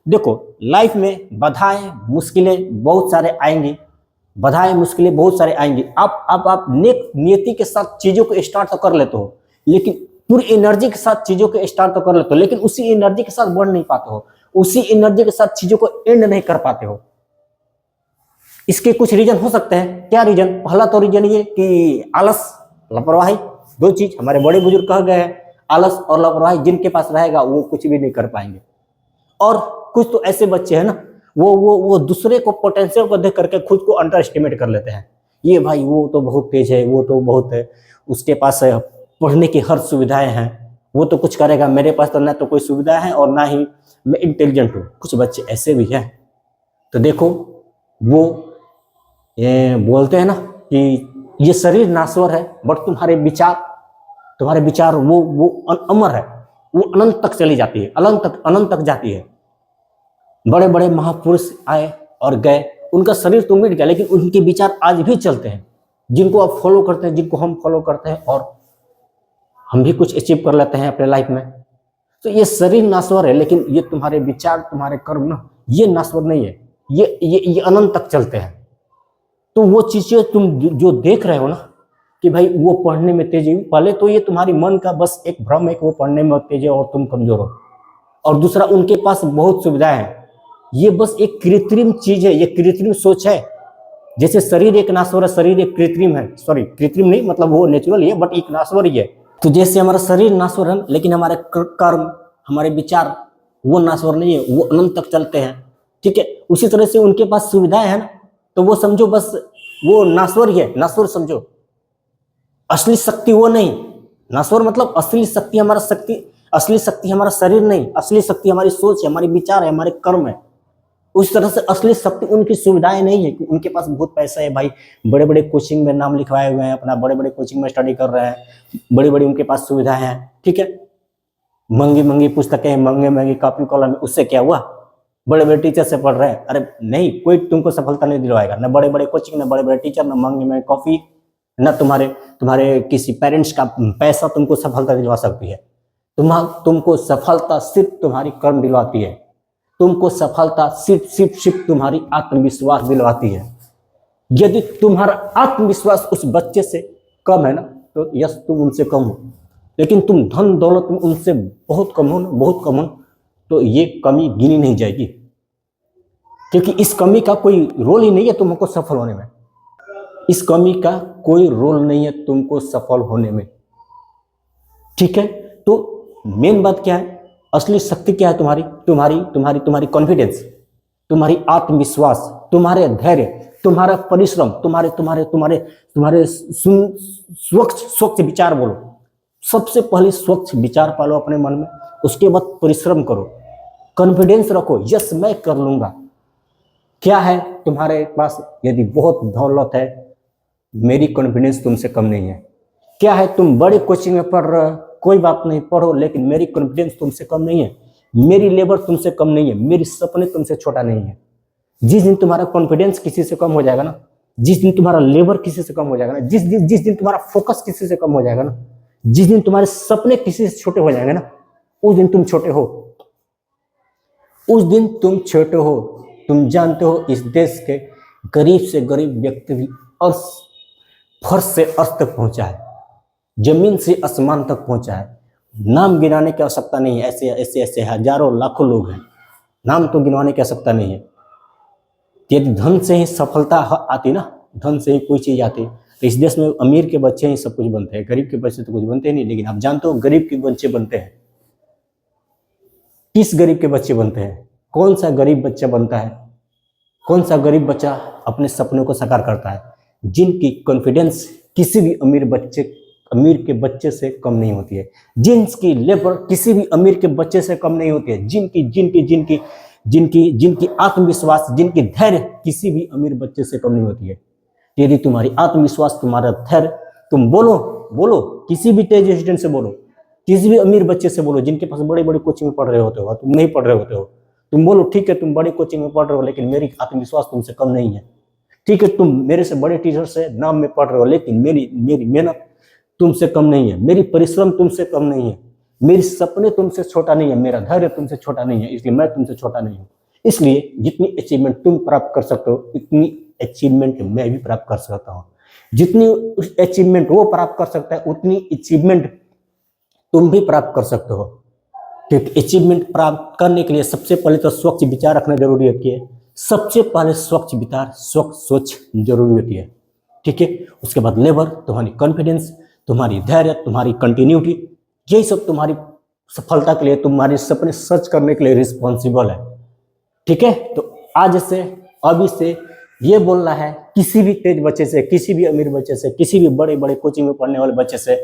देखो, लाइफ में बाधाएं मुश्किलें बहुत सारे आएंगी, बाधाएं मुश्किलें बहुत सारे आएंगी। आप नेक नियति के साथ चीजों को स्टार्ट तो कर लेते हो, लेकिन पूरी एनर्जी के साथ चीजों को स्टार्ट तो कर लेते हो, लेकिन उसी एनर्जी के साथ बढ़ नहीं पाते हो, उसी एनर्जी के साथ चीजों को एंड नहीं कर पाते हो। इसके कुछ रीजन हो सकते हैं। क्या रीजन? पहला तो रीजन ये कि आलस, लापरवाही, दो चीज हमारे बड़े बुजुर्ग कह गए हैं, आलस और लापरवाही जिनके पास रहेगा वो कुछ भी नहीं कर पाएंगे। और कुछ तो ऐसे बच्चे हैं ना, वो दूसरे को पोटेंशियल को देख करके खुद को अंडर एस्टिमेट कर लेते हैं। ये भाई वो तो बहुत तेज है, वो तो बहुत है, उसके पास पढ़ने की हर सुविधाएं हैं, वो तो कुछ करेगा, मेरे पास तो ना तो कोई सुविधा है और ना ही मैं इंटेलिजेंट हूँ। कुछ बच्चे ऐसे भी हैं। तो देखो, वो ये बोलते हैं ना कि ये शरीर नाश्वर है, बट तुम्हारे विचार वो अमर है, वो अनंत तक चली जाती है, अनंत तक जाती है। बड़े बड़े महापुरुष आए और गए, उनका शरीर तो मिट गया, लेकिन उनके विचार आज भी चलते हैं, जिनको आप फॉलो करते हैं, जिनको हम फॉलो करते हैं, और हम भी कुछ अचीव कर लेते हैं अपने लाइफ में। तो ये शरीर नाश्वर है, लेकिन ये तुम्हारे विचार, तुम्हारे कर्म ना, ये नाश्वर नहीं है, ये अनंत तक चलते हैं। तो वो चीजें तुम जो देख रहे हो ना कि भाई वो पढ़ने में तेज है, पहले तो ये तुम्हारी मन का बस एक भ्रम है कि वो पढ़ने में तेज है और तुम कमजोर हो, और दूसरा उनके पास बहुत सुविधाएं हैं। ये बस एक कृत्रिम चीज है, ये कृत्रिम सोच है। जैसे शरीर एक नाश्वर है, शरीर एक कृत्रिम है, सॉरी कृत्रिम नहीं, मतलब वो नेचुरल ही है, बट एक नाश्वर ही है। तो जैसे हमारा शरीर नाश्वर है, लेकिन हमारे कर्म, हमारे विचार वो नाश्वर नहीं है, वो अनंत तक चलते हैं। ठीक है, उसी तरह से उनके पास सुविधाएं हैं ना, तो वो समझो बस वो नाश्वर ही है, नाश्वर समझो। असली शक्ति वो नहीं, नाश्वर मतलब असली शक्ति असली शक्ति हमारा शरीर नहीं, असली शक्ति हमारी सोच है, हमारे विचार है, हमारे कर्म है। उस तरह से असली शक्ति उनकी सुविधाएं नहीं है कि उनके पास बहुत पैसा है, भाई बड़े बड़े कोचिंग में नाम लिखवाए हुए हैं, अपना बड़े बड़े कोचिंग में स्टडी कर रहे हैं, बड़ी बड़ी उनके पास सुविधाएं हैं। ठीक है, महंगी महंगी पुस्तकें, महंगे महंगी कॉपी कलम, उससे क्या हुआ? बड़े बड़े टीचर से पढ़ रहे हैं। अरे नहीं, कोई तुमको सफलता नहीं दिलवाएगा, ना बड़े बड़े कोचिंग, ना बड़े बड़े टीचर, ना महंगे महंगे कॉफी, ना तुम्हारे किसी पेरेंट्स का पैसा तुमको सफलता दिलवा सकती है। तुमको सफलता सिर्फ तुम्हारी कर्म दिलवाती है, तुमको सफलता सिर्फ तुम्हारी आत्मविश्वास दिलवाती है। यदि तुम्हारा आत्मविश्वास उस बच्चे से कम है ना, तो यस तुम उनसे कम हो, लेकिन तुम धन दौलत में उनसे बहुत कम हो ना, बहुत कम हो, तो ये कमी गिनी नहीं जाएगी, क्योंकि इस कमी का कोई रोल ही नहीं है तुमको सफल होने में। इस कमी का कोई रोल नहीं है तुमको सफल होने में। ठीक है, तो मेन बात क्या है? असली शक्ति क्या है? तुम्हारी कॉन्फिडेंस, तुम्हारी आत्मविश्वास, तुम्हारे धैर्य, तुम्हारा परिश्रम, तुम्हारे स्वच्छ विचार। बोलो, सबसे पहले स्वच्छ विचार पालो अपने मन में, उसके बाद परिश्रम करो, कॉन्फिडेंस रखो, यस मैं कर लूंगा। क्या है तुम्हारे पास? यदि बहुत दौलत है, मेरी कॉन्फिडेंस तुमसे कम नहीं है। क्या है? तुम बड़े कोचिंग में पढ़ रहे हो, कोई बात नहीं, पढ़ो, लेकिन मेरी कॉन्फिडेंस तुमसे कम नहीं है, मेरी लेबर तुमसे कम नहीं है, मेरी सपने तुमसे छोटा नहीं है। जिस दिन तुम्हारा कॉन्फिडेंस किसी से कम हो जाएगा ना, जिस दिन तुम्हारा लेबर किसी से कम हो जाएगा ना, जिस दिन तुम्हारा फोकस किसी से कम हो जाएगा ना, जिस दिन तुम्हारे सपने किसी से छोटे हो जाएंगे ना, उस दिन तुम छोटे हो, उस दिन तुम छोटे हो। तुम जानते हो, इस देश के गरीब से गरीब व्यक्ति भी अर्श, फर्श से अर्श तक पहुंचा है, जमीन से आसमान तक पहुंचा है। नाम गिनाने की आवश्यकता नहीं है, ऐसे हजारों लाखों लोग हैं, नाम तो गिनवाने की आवश्यकता नहीं है। यदि धन से ही सफलता आती ना, धन से ही कोई चीज आती, तो इस देश में अमीर के बच्चे ही सब कुछ बनते हैं, गरीब के बच्चे तो कुछ बनते नहीं। लेकिन आप जानते हो गरीब के बच्चे बनते हैं, किस गरीब के बच्चे बनते हैं? कौन सा गरीब बच्चा बनता है? कौन सा गरीब बच्चा अपने सपनों को साकार करता है? जिनकी कॉन्फिडेंस किसी भी अमीर के बच्चे से कम नहीं होती है, जिनकी लेबर किसी भी अमीर के बच्चे से कम नहीं होती है, जिनकी आत्मविश्वास, जिनकी धैर्य किसी भी अमीर बच्चे से कम नहीं होती है। यदि तुम्हारी आत्मविश्वास, तुम्हारा धैर्य, तुम बोलो किसी भी तेज स्टूडेंट से बोलो, किसी भी अमीर बच्चे से बोलो, जिनके पास बड़े बड़े कोचिंग में पढ़ रहे होते हो, तुम नहीं पढ़ रहे होते हो, तुम बोलो ठीक है तुम बड़े कोचिंग में पढ़ रहे हो, लेकिन मेरी आत्मविश्वास तुमसे कम नहीं है। ठीक है, तुम मेरे से बड़े टीचर से नाम में पढ़ रहे हो, लेकिन मेरी मेहनत तुमसे कम नहीं है, मेरी परिश्रम तुमसे कम नहीं है, मेरे सपने तुमसे छोटा नहीं है, मेरा धैर्य तुमसे छोटा नहीं है, इसलिए मैं तुमसे छोटा नहीं हूँ। इसलिए जितनी अचीवमेंट तुम प्राप्त कर सकते हो उतनी अचीवमेंट मैं भी प्राप्त कर सकता हूँ। जितनी अचीवमेंट वो प्राप्त कर सकता है उतनी अचीवमेंट तुम भी प्राप्त कर सकते हो। क्योंकि अचीवमेंट प्राप्त करने के लिए सबसे पहले तो स्वच्छ विचार रखना जरूरी होती है। सबसे पहले स्वच्छ विचार, स्वच्छ सोच जरूरी होती है। ठीक है, उसके बाद लेबर, तुम्हारी कॉन्फिडेंस, तुम्हारी धैर्य, तुम्हारी कंटिन्यूटी, यही सब तुम्हारी सफलता के लिए, तुम्हारे सपने सच करने के लिए रिस्पॉन्सिबल है। ठीक है, तो आज से अभी से ये बोलना है किसी भी तेज बच्चे से, किसी भी अमीर बच्चे से, किसी भी बड़े बड़े कोचिंग में पढ़ने वाले बच्चे से,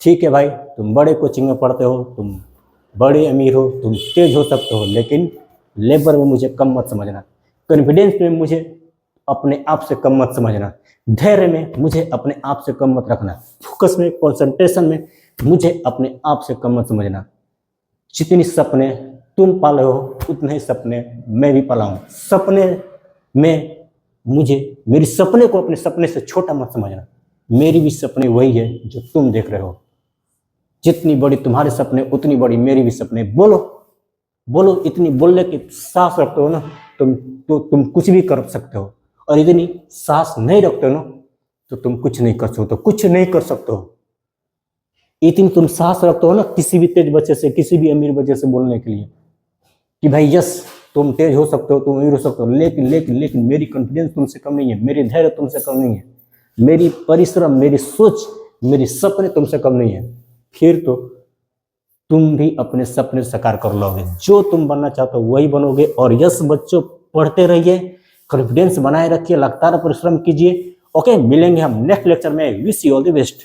ठीक है भाई, तुम बड़े कोचिंग में पढ़ते हो, तुम बड़े अमीर हो, तुम तेज हो सकते हो, लेकिन लेबर में मुझे कम मत समझना, कॉन्फिडेंस में मुझे अपने आप से कम मत समझना, धैर्य में मुझे अपने आप से कम मत रखना, फोकस में, कंसंट्रेशन में मुझे अपने आप से कम मत समझना। जितनी सपने तुम पाले हो उतने ही सपने मैं भी पाला हूँ। सपने में मुझे, मेरी सपने को अपने सपने से छोटा मत समझना। मेरी भी सपने वही है जो तुम देख रहे हो। जितनी बड़ी तुम्हारे सपने उतनी बड़ी मेरी भी सपने। बोलो बोलो, इतनी बोलने की साहस रखते हो ना तुम कुछ भी कर सकते हो, और इतनी साहस नहीं रखते हो ना तो तुम कुछ नहीं कर सकते, कुछ नहीं कर सकते हो। इतनी तुम साहस रखते हो ना किसी भी तेज बच्चे से, किसी भी अमीर बच्चे से बोलने के लिए कि भाई यस तुम तेज हो सकते हो, तुम अमीर हो सकते हो, लेकिन लेकिन लेकिन मेरी कॉन्फिडेंस तुमसे कम नहीं है, मेरी धैर्य तुमसे कम नहीं है, मेरी परिश्रम, मेरी सोच, मेरे सपने तुमसे कम नहीं है। फिर तो तुम भी अपने सपने साकार कर लोगे। जो तुम बनना चाहते हो वही बनोगे। और यस बच्चों, पढ़ते रहिए, कॉन्फिडेंस बनाए रखिए, लगातार परिश्रम कीजिए। ओके, मिलेंगे हम नेक्स्ट लेक्चर में। Wish you all the best.